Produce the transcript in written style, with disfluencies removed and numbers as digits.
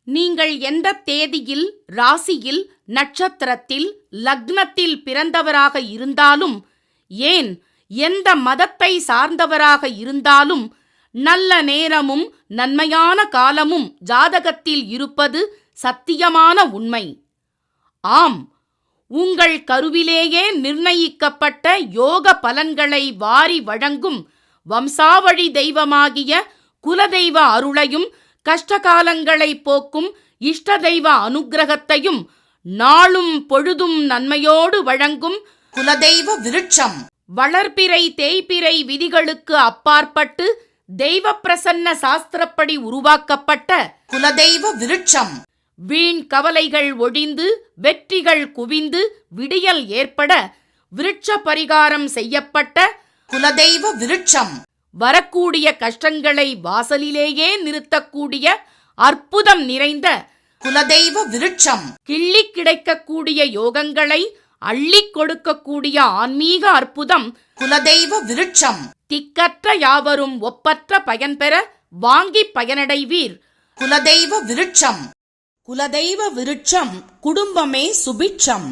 நீங்கள் எந்த தேதியில், ராசியில், நட்சத்திரத்தில், லக்னத்தில் பிறந்தவராக இருந்தாலும், ஏன் எந்த மதத்தை சார்ந்தவராக இருந்தாலும், நல்ல நேரமும் நன்மையான காலமும் ஜாதகத்தில் இருப்பது சத்தியமான உண்மை. ஆம், உங்கள் கருவிலேயே நிர்ணயிக்கப்பட்ட யோக பலன்களை வாரி வழங்கும் வம்சாவழி தெய்வமாகிய குலதெய்வ அருளையும், கஷ்டகாலங்களை போக்கும் இஷ்ட தெய்வ அனுக்கிரகத்தையும் நாளும் பொழுதும் நன்மையோடு வழங்கும் குலதெய்வ விருட்சம். வளர்பிறை தேய்பிறை விதிகளுக்கு அப்பாற்பட்டு தெய்வ பிரசன்ன சாஸ்திரப்படி உருவாக்கப்பட்ட குலதெய்வ விருட்சம். வீண் கவலைகள் ஒழிந்து வெற்றிகள் குவிந்து விடியல் ஏற்பட விருட்ச பரிகாரம் செய்யப்பட்ட குலதெய்வ விருட்சம். வரக்கூடிய கஷ்டங்களை வாசலிலேயே நிறுத்தக்கூடிய அற்புதம் நிறைந்த குலதெய்வ விருட்சம். கிள்ளி கிடைக்கக்கூடிய யோகங்களை அள்ளி கொடுக்கக்கூடிய ஆன்மீக அற்புதம் குலதெய்வ விருட்சம். திக்கற்ற யாவரும் ஒப்பற்ற பயன்பெற வாங்கி பயனடைவீர். குலதெய்வ விருட்சம். குலதெய்வ விருட்சம் குடும்பமே சுபிட்சம்.